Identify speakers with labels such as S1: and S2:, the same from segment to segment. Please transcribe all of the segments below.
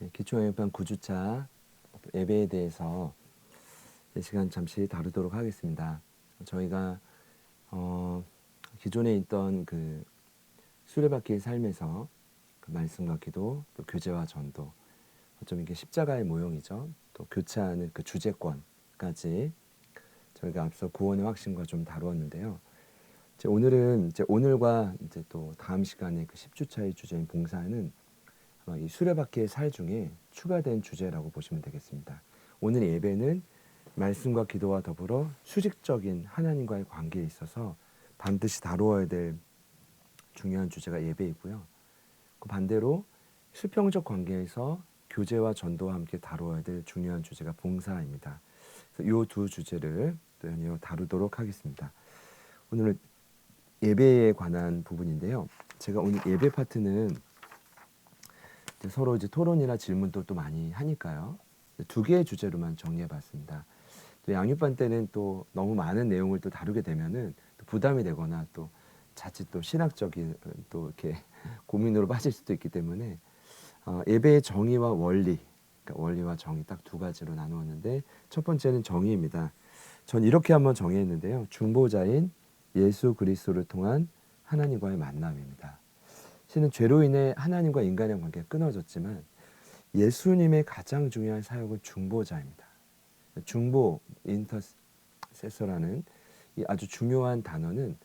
S1: 기초영역반 9주차 예배에 대해서 이 시간 잠시 다루도록 하겠습니다. 저희가 기존에 있던 그 수레바퀴의 삶에서 그 말씀과 기도, 또 교제와 전도, 좀 이게 십자가의 모형이죠. 또 교체하는 그 주제권까지 저희가 앞서 구원의 확신과 좀 다루었는데요. 오늘은 오늘과 또 다음 시간에 그 10주차의 주제인 봉사는 이 수레바퀴의 살 중에 추가된 주제라고 보시면 되겠습니다. 오늘 예배는 말씀과 기도와 더불어 수직적인 하나님과의 관계에 있어서 반드시 다루어야 될 중요한 주제가 예배이고요. 그 반대로 수평적 관계에서 교제와 전도와 함께 다루어야 될 중요한 주제가 봉사입니다. 이 두 주제를 또 연이어 다루도록 하겠습니다. 오늘은 예배에 관한 부분인데요. 제가 오늘 예배 파트는 서로 이제 토론이나 질문도 또 많이 하니까요. 두 개의 주제로만 정리해봤습니다. 또 양육반 때는 또 너무 많은 내용을 또 다루게 되면은 또 부담이 되거나 또 자칫 또 신학적인 또 이렇게 고민으로 빠질 수도 있기 때문에 예배의 정의와 원리, 그러니까 원리와 정의 딱 두 가지로 나누었는데 첫 번째는 정의입니다. 전 이렇게 한번 정의했는데요. 중보자인 예수 그리스도를 통한 하나님과의 만남입니다. 실은 죄로 인해 하나님과 인간의 관계가 끊어졌지만 예수님의 가장 중요한 사역은 중보자입니다. 중보, 인터세서라는 이 아주 중요한 단어는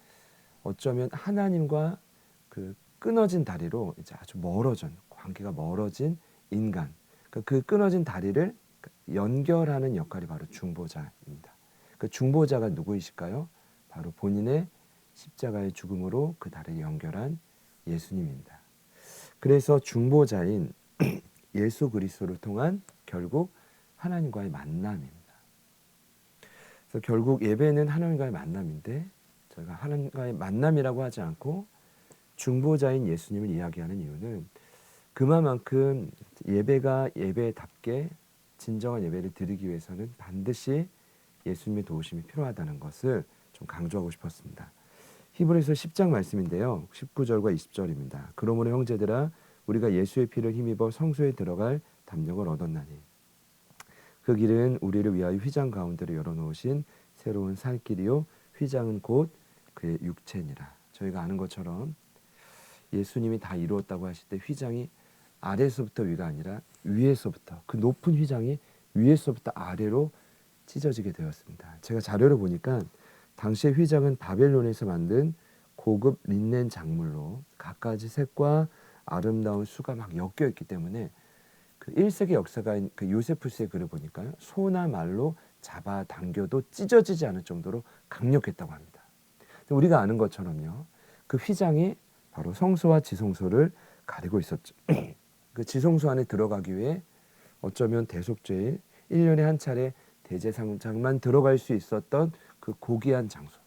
S1: 어쩌면 하나님과 그 끊어진 다리로 이제 아주 멀어진 관계가 멀어진 인간, 그 끊어진 다리를 연결하는 역할이 바로 중보자입니다. 그 중보자가 누구이실까요? 바로 본인의 십자가의 죽음으로 그 다리를 연결한 예수님입니다. 그래서 중보자인 예수 그리스도를 통한 결국 하나님과의 만남입니다. 그래서 결국 예배는 하나님과의 만남인데 저희가 하나님과의 만남이라고 하지 않고 중보자인 예수님을 이야기하는 이유는 그만큼 예배가 예배답게 진정한 예배를 드리기 위해서는 반드시 예수님의 도우심이 필요하다는 것을 좀 강조하고 싶었습니다. 히브리서 10장 말씀인데요. 19절과 20절입니다. 그러므로 형제들아 우리가 예수의 피를 힘입어 성소에 들어갈 담력을 얻었나니 그 길은 우리를 위하여 휘장 가운데로 열어놓으신 새로운 살 길이요 휘장은 곧 그의 육체니라. 저희가 아는 것처럼 예수님이 다 이루었다고 하실 때 휘장이 아래서부터 위가 아니라 위에서부터 그 높은 휘장이 위에서부터 아래로 찢어지게 되었습니다. 제가 자료를 보니까 당시의 휘장은 바벨론에서 만든 고급 린넨 작물로 갖가지 색과 아름다운 수가 막 엮여 있기 때문에 그 1세기 역사가인 그 요세푸스의 글을 보니까요. 소나 말로 잡아당겨도 찢어지지 않을 정도로 강력했다고 합니다. 우리가 아는 것처럼요. 그 휘장이 바로 성소와 지성소를 가리고 있었죠. 그 지성소 안에 들어가기 위해 어쩌면 대속죄일 1년에 한 차례 대제사장만 들어갈 수 있었던 그 고귀한 장소,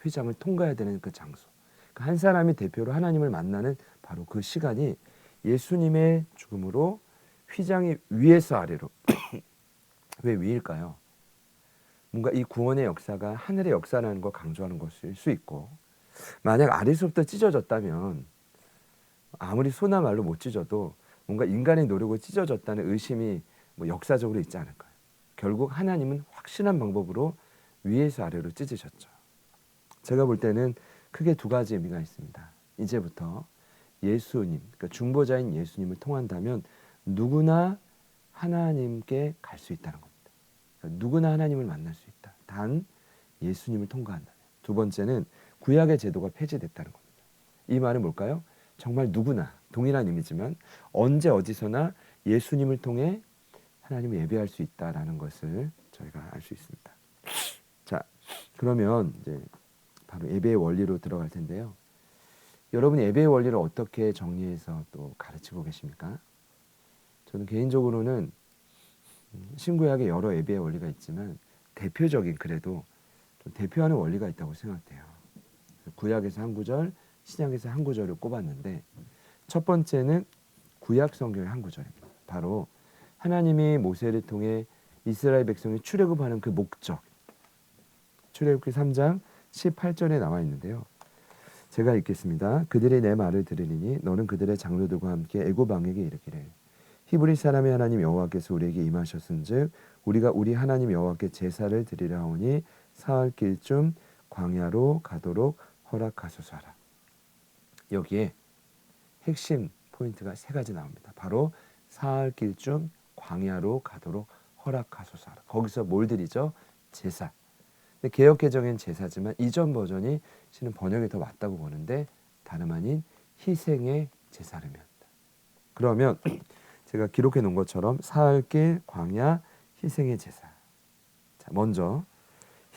S1: 휘장을 통과해야 되는 그 장소, 한 사람이 대표로 하나님을 만나는 바로 그 시간이 예수님의 죽음으로 휘장이 위에서 아래로 왜 위일까요? 뭔가 이 구원의 역사가 하늘의 역사라는 걸 강조하는 것일 수 있고 만약 아래서부터 찢어졌다면 아무리 소나 말로 못 찢어도 뭔가 인간의 노력으로 찢어졌다는 의심이 역사적으로 있지 않을까요? 결국 하나님은 확실한 방법으로 위에서 아래로 찢으셨죠. 제가 볼 때는 크게 두 가지 의미가 있습니다. 이제부터 예수님, 그러니까 중보자인 예수님을 통한다면 누구나 하나님께 갈 수 있다는 겁니다. 그러니까 누구나 하나님을 만날 수 있다. 단 예수님을 통과한다면. 두 번째는 구약의 제도가 폐지됐다는 겁니다. 이 말은 뭘까요? 정말 누구나 동일한 의미지만 언제 어디서나 예수님을 통해 하나님을 예배할 수 있다라는 것을 저희가 알 수 있습니다. 자, 그러면 이제 바로 예배의 원리로 들어갈 텐데요. 여러분 예배의 원리를 어떻게 정리해서 또 가르치고 계십니까? 저는 개인적으로는 신구약에 여러 예배의 원리가 있지만 대표적인 그래도 좀 대표하는 원리가 있다고 생각돼요. 구약에서 한 구절, 신약에서 한 구절을 꼽았는데 첫 번째는 구약 성경의 한 구절입니다. 바로 하나님이 모세를 통해 이스라엘 백성이 출애굽하는 그 목적. 출애굽기 3장 18절에 나와 있는데요. 제가 읽겠습니다. 그들이 내 말을 들으리니 너는 그들의 장로들과 함께 애굽 왕에게 이르기를 히브리 사람의 하나님 여호와께서 우리에게 임하셨은즉 우리가 우리 하나님 여호와께 제사를 드리려 하오니 사흘 길쯤 광야로 가도록 허락하소서 하라. 여기에 핵심 포인트가 세 가지 나옵니다. 바로 사흘 길쯤 광야로 가도록 허락하소서 하라. 거기서 뭘 드리죠? 제사. 근데 개역개정엔 제사지만 이전 버전이 실은 번역이 더 맞다고 보는데 다름 아닌 희생의 제사름이었다. 그러면 제가 기록해 놓은 것처럼 사흘길 광야 희생의 제사. 자, 먼저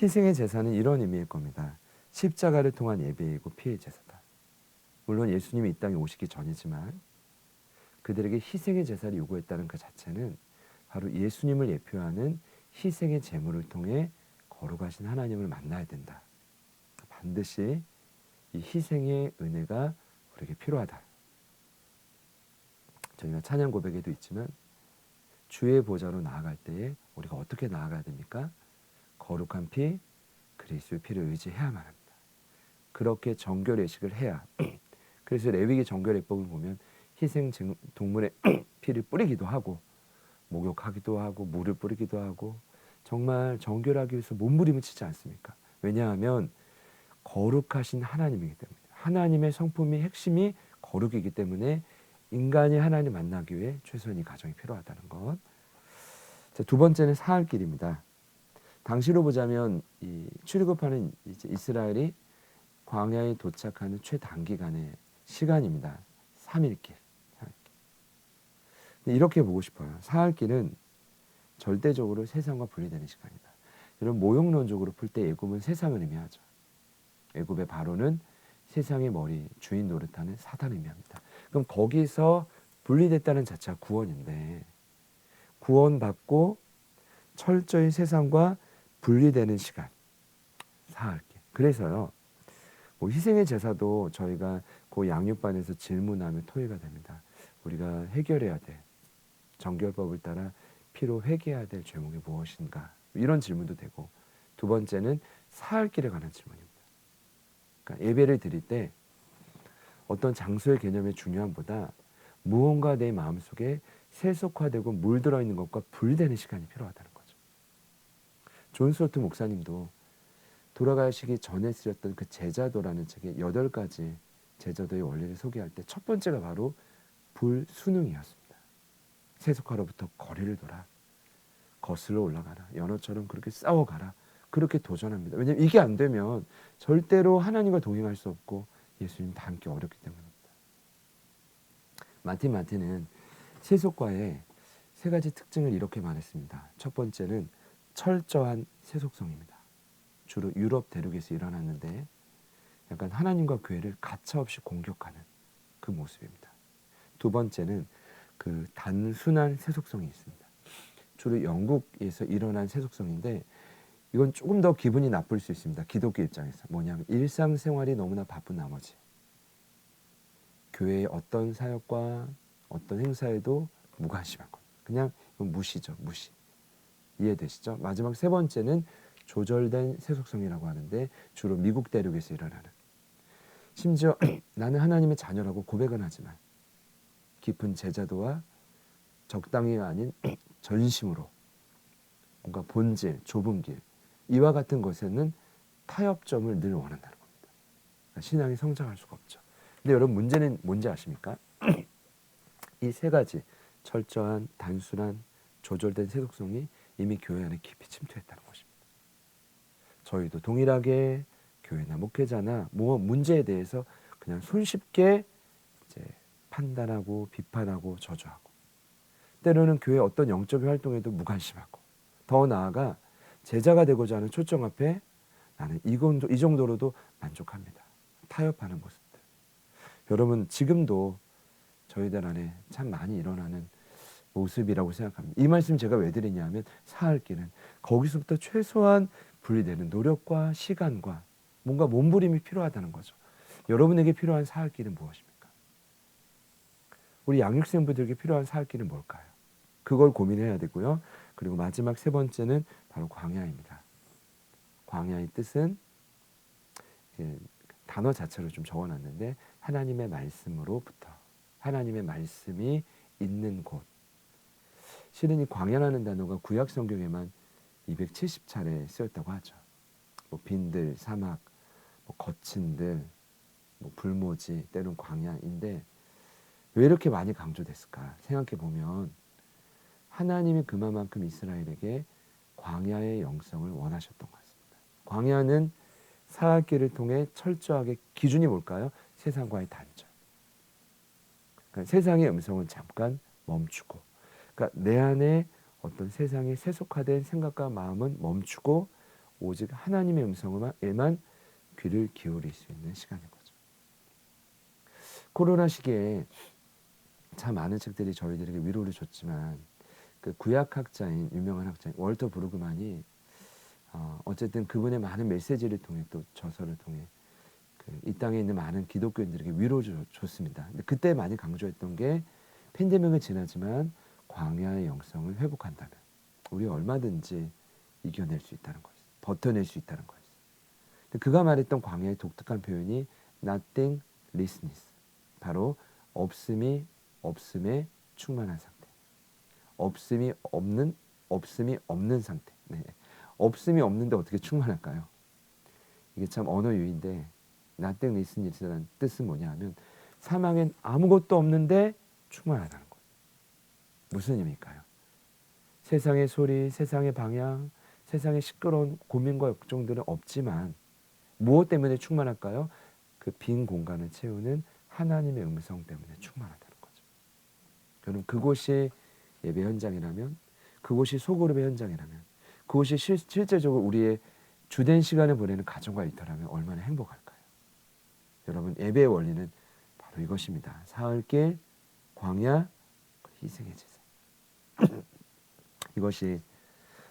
S1: 희생의 제사는 이런 의미일 겁니다. 십자가를 통한 예배이고 피의 제사다. 물론 예수님이 이 땅에 오시기 전이지만 그들에게 희생의 제사를 요구했다는 그 자체는 바로 예수님을 예표하는 희생의 제물을 통해 거룩하신 하나님을 만나야 된다. 반드시 이 희생의 은혜가 우리에게 필요하다. 저희가 찬양 고백에도 있지만 주의 보좌로 나아갈 때에 우리가 어떻게 나아가야 됩니까? 거룩한 피, 그리스도의 피를 의지해야만 합니다. 그렇게 정결의식을 해야 그래서 레위기 정결예법을 보면 희생 동물의 피를 뿌리기도 하고 목욕하기도 하고 물을 뿌리기도 하고 정말 정결하기 위해서 몸부림을 치지 않습니까? 왜냐하면 거룩하신 하나님이기 때문에 하나님의 성품이 핵심이 거룩이기 때문에 인간이 하나님 만나기 위해 최소한 이 과정이 필요하다는 것. 자, 두 번째는 사흘길입니다. 당시로 보자면 이 출애굽하는 이제 이스라엘이 광야에 도착하는 최단기간의 시간입니다. 3일길. 이렇게 보고 싶어요. 사흘길은 절대적으로 세상과 분리되는 시간이다. 이런 모형론적으로 풀 때 애굽은 세상을 의미하죠. 애굽의 바로는 세상의 머리, 주인 노릇하는 사단을 의미합니다. 그럼 거기서 분리됐다는 자체가 구원인데 구원받고 철저히 세상과 분리되는 시간, 사흘길. 그래서요. 뭐 희생의 제사도 저희가 그 양육반에서 질문하면 토의가 됩니다. 우리가 해결해야 될 정결법을 따라 피로 회개해야 될 죄목이 무엇인가? 이런 질문도 되고 두 번째는 사흘길에 관한 질문입니다. 그러니까 예배를 드릴 때 어떤 장소의 개념의 중요함보다 무언가 내 마음속에 세속화되고 물들어 있는 것과 분리되는 시간이 필요하다는 거죠. 존 스토트 목사님도 돌아가시기 전에 쓰셨던 그 제자도라는 책에 8가지 제자도의 원리를 소개할 때 첫 번째가 바로 불순응이었습니다. 세속화로부터 거리를 둬라. 거슬러 올라가라. 연어처럼 그렇게 싸워가라. 그렇게 도전합니다. 왜냐하면 이게 안 되면 절대로 하나님과 동행할 수 없고 예수님과 함께 어렵기 때문입니다. 마틴은 세속과의 세 가지 특징을 이렇게 말했습니다. 첫 번째는 철저한 세속성입니다. 주로 유럽 대륙에서 일어났는데 약간 하나님과 교회를 가차없이 공격하는 그 모습입니다. 두 번째는 그 단순한 세속성이 있습니다. 주로 영국에서 일어난 세속성인데 이건 조금 더 기분이 나쁠 수 있습니다. 기독교 입장에서. 뭐냐면 일상생활이 너무나 바쁜 나머지 교회의 어떤 사역과 어떤 행사에도 무관심한 것. 그냥 이건 무시죠. 무시. 이해되시죠? 마지막 세 번째는 조절된 세속성이라고 하는데 주로 미국 대륙에서 일어나는 심지어 나는 하나님의 자녀라고 고백은 하지만 깊은 제자도와 적당히가 아닌 전심으로 뭔가 본질, 좁은 길 이와 같은 것에는 타협점을 늘 원한다는 겁니다. 그러니까 신앙이 성장할 수가 없죠. 근데 여러분 문제는 뭔지 아십니까? 이 세 가지 철저한, 단순한, 조절된 세속성이 이미 교회 안에 깊이 침투했다는 것입니다. 저희도 동일하게 교회나 목회자나 뭐 문제에 대해서 그냥 손쉽게 이제 판단하고 비판하고 저주하고 때로는 교회 어떤 영적인 활동에도 무관심하고 더 나아가 제자가 되고자 하는 초점 앞에 나는 이 정도로도 만족합니다. 타협하는 모습들. 여러분 지금도 저희들 안에 참 많이 일어나는 모습이라고 생각합니다. 이 말씀 제가 왜 드리냐면 사흘길은 거기서부터 최소한 분리되는 노력과 시간과 뭔가 몸부림이 필요하다는 거죠. 여러분에게 필요한 사흘길은 무엇입니까? 우리 양육생분들에게 필요한 사흘길은 뭘까요? 그걸 고민해야 되고요. 그리고 마지막 세 번째는 바로 광야입니다. 광야의 뜻은 단어 자체로 좀 적어놨는데 하나님의 말씀으로부터 하나님의 말씀이 있는 곳 실은 이 광야라는 단어가 구약 성경에만 270차례 쓰였다고 하죠. 뭐 빈들, 사막, 뭐 거친 들, 뭐 불모지, 때론 광야인데 왜 이렇게 많이 강조됐을까 생각해 보면 하나님이 그만큼 이스라엘에게 광야의 영성을 원하셨던 것 같습니다. 광야는 사악길을 통해 철저하게 기준이 뭘까요? 세상과의 단절. 그러니까 세상의 음성은 잠깐 멈추고, 그러니까 내 안에 어떤 세상에 세속화된 생각과 마음은 멈추고 오직 하나님의 음성에만 귀를 기울일 수 있는 시간인 거죠. 코로나 시기에 참 많은 책들이 저희들에게 위로를 줬지만 그 구약학자인 유명한 학자인 월터 브루그만이 어쨌든 그분의 많은 메시지를 통해 또 저서를 통해 이 땅에 있는 많은 기독교인들에게 위로를 줬습니다. 근데 그때 많이 강조했던 게 팬데믹은 지나지만 광야의 영성을 회복한다면 우리 얼마든지 이겨낼 수 있다는 것이죠. 버텨낼 수 있다는 것이죠. 그가 말했던 광야의 독특한 표현이 nothing lessness, 바로 없음이 없음에 충만한 상태. 없음이 없는 상태. 네. 없음이 없는데 어떻게 충만할까요? 이게 참 언어 유희인데 nothing lessness라는 뜻은 뭐냐 하면 사망엔 아무것도 없는데 충만하다는 거예요. 무슨 의미일까요? 세상의 소리, 세상의 방향, 세상의 시끄러운 고민과 걱정들은 없지만 무엇 때문에 충만할까요? 그 빈 공간을 채우는 하나님의 음성 때문에 충만하다는 거죠. 여러분 그곳이 예배 현장이라면, 그곳이 소그룹의 현장이라면, 그곳이 실제적으로 우리의 주된 시간을 보내는 가정과 일터라면 얼마나 행복할까요? 여러분 예배의 원리는 바로 이것입니다. 사흘길, 광야, 희생의 제사. 이것이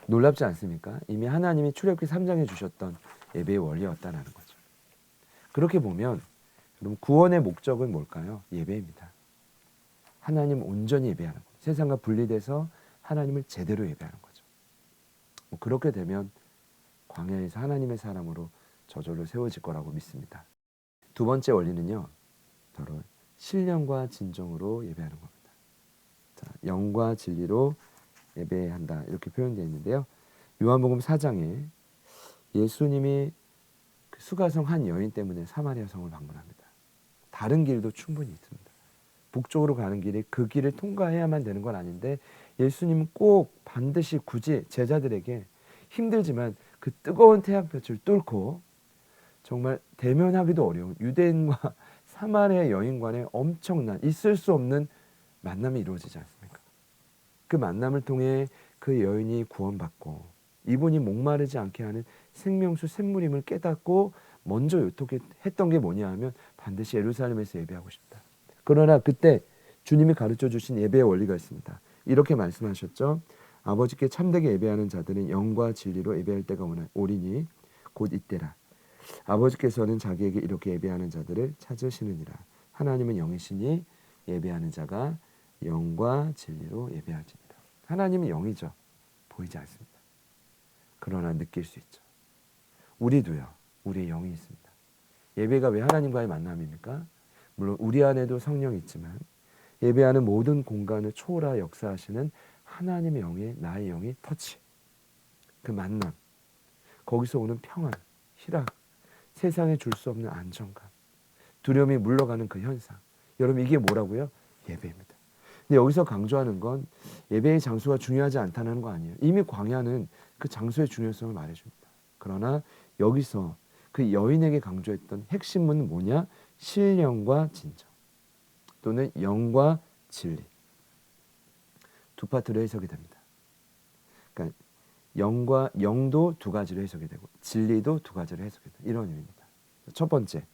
S1: 놀랍지 않습니까? 이미 하나님이 출애굽기 3장에 주셨던 예배의 원리였다는 거죠. 그렇게 보면 여러분 구원의 목적은 뭘까요? 예배입니다. 하나님 온전히 예배하는 거죠. 세상과 분리돼서 하나님을 제대로 예배하는 거죠. 그렇게 되면 광야에서 하나님의 사람으로 저절로 세워질 거라고 믿습니다. 두 번째 원리는요, 바로 신령과 진정으로 예배하는 겁니다. 자, 영과 진리로 예배한다 이렇게 표현되어 있는데요. 요한복음 4장에 예수님이 그 수가성 한 여인 때문에 사마리아 성을 방문합니다. 다른 길도 충분히 있습니다. 북쪽으로 가는 길이 그 길을 통과해야만 되는 건 아닌데 예수님은 꼭 반드시 굳이 제자들에게 힘들지만 그 뜨거운 태양볕을 뚫고 정말 대면하기도 어려운 유대인과 사마리아 여인 간의 엄청난 있을 수 없는 만남이 이루어지지 않습니까? 그 만남을 통해 그 여인이 구원받고 이분이 목마르지 않게 하는 생명수 샘물임을 깨닫고 먼저 요청했던 게 뭐냐 하면 반드시 예루살렘에서 예배하고 싶다. 그러나 그때 주님이 가르쳐 주신 예배의 원리가 있습니다. 이렇게 말씀하셨죠. 아버지께 참되게 예배하는 자들은 영과 진리로 예배할 때가 오리니 곧 이때라. 아버지께서는 자기에게 이렇게 예배하는 자들을 찾으시느니라. 하나님은 영이시니 예배하는 자가 영과 진리로 예배하지니라. 하나님은 영이죠. 보이지 않습니다. 그러나 느낄 수 있죠. 우리도요. 우리의 영이 있습니다. 예배가 왜 하나님과의 만남입니까? 물론 우리 안에도 성령이 있지만 예배하는 모든 공간을 초월하 역사하시는 하나님의 영이 나의 영이 터치. 그 만남. 거기서 오는 평안, 희락, 세상에 줄 수 없는 안정감, 두려움이 물러가는 그 현상. 여러분 이게 뭐라고요? 예배입니다. 근데 여기서 강조하는 건 예배의 장소가 중요하지 않다는 거 아니에요. 이미 광야는 그 장소의 중요성을 말해줍니다. 그러나 여기서 그 여인에게 강조했던 핵심은 뭐냐? 신령과 진정 또는 영과 진리. 두 파트로 해석이 됩니다. 그러니까 영도 두 가지로 해석이 되고 진리도 두 가지로 해석이 된다. 이런 의미입니다. 첫 번째,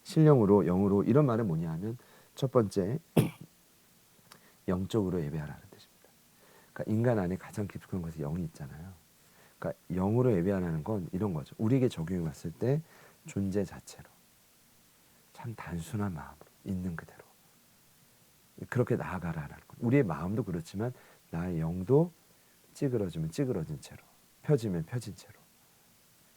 S1: 신령으로 영으로 이런 말은 뭐냐 하면 첫 번째, 영적으로 예배하라는 뜻입니다. 그러니까 인간 안에 가장 깊은 것이 영이 있잖아요. 그러니까 영으로 예배하라는 건 이런 거죠. 우리에게 적용이 왔을 때 존재 자체로 참 단순한 마음으로 있는 그대로 그렇게 나아가라는 것. 우리의 마음도 그렇지만 나의 영도 찌그러지면 찌그러진 채로, 펴지면 펴진 채로,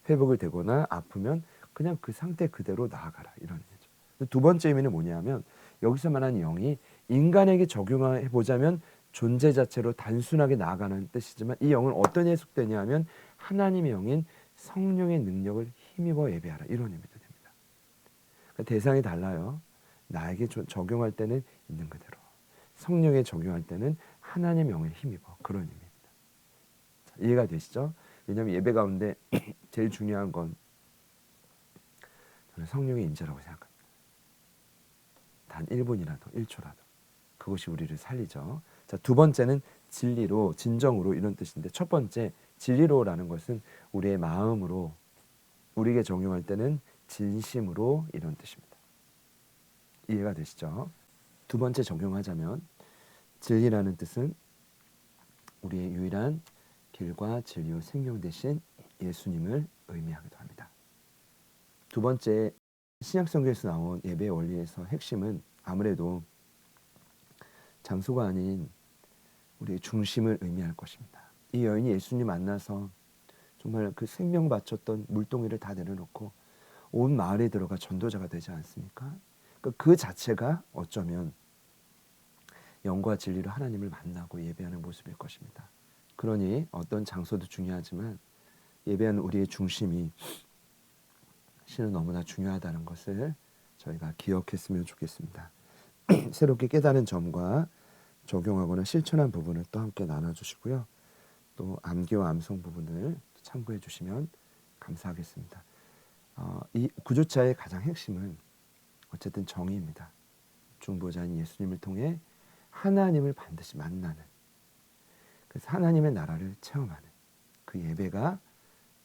S1: 회복이 되거나 아프면 그냥 그 상태 그대로 나아가라 이런 의미죠. 두 번째 의미는 뭐냐면 여기서 말하는 영이 인간에게 적용해 보자면 존재 자체로 단순하게 나아가는 뜻이지만 이 영은 어떤 해석되냐 하면 하나님의 영인 성령의 능력을 힘입어 예배하라 이런 의미도 됩니다. 그러니까 대상이 달라요. 나에게 적용할 때는 있는 그대로, 성령에 적용할 때는 하나님의 영에 힘입어 그런 의미입니다. 자, 이해가 되시죠? 왜냐하면 예배 가운데 제일 중요한 건 저는 성령의 임재라고 생각합니다. 단 1분이라도 1초라도 그것이 우리를 살리죠. 자, 두 번째는 진리로, 진정으로 이런 뜻인데 첫 번째 진리로라는 것은 우리의 마음으로, 우리에게 적용할 때는 진심으로 이런 뜻입니다. 이해가 되시죠? 두 번째 적용하자면 진리라는 뜻은 우리의 유일한 길과 진리요 생명 되신 예수님을 의미하기도 합니다. 두 번째 신약성경에서 나온 예배 원리에서 핵심은 아무래도 장소가 아닌 우리의 중심을 의미할 것입니다. 이 여인이 예수님 만나서 정말 그 생명 바쳤던 물동이를 다 내려놓고 온 마을에 들어가 전도자가 되지 않습니까? 그 자체가 어쩌면 영과 진리로 하나님을 만나고 예배하는 모습일 것입니다. 그러니 어떤 장소도 중요하지만 예배하는 우리의 중심이 실은 너무나 중요하다는 것을 저희가 기억했으면 좋겠습니다. 새롭게 깨달은 점과 적용하거나 실천한 부분을 또 함께 나눠주시고요. 또 암기와 암송 부분을 참고해 주시면 감사하겠습니다. 이 구조차의 가장 핵심은 어쨌든 정의입니다. 중보자인 예수님을 통해 하나님을 반드시 만나는, 그래서 하나님의 나라를 체험하는 그 예배가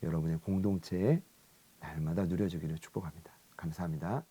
S1: 여러분의 공동체에 날마다 누려지기를 축복합니다. 감사합니다.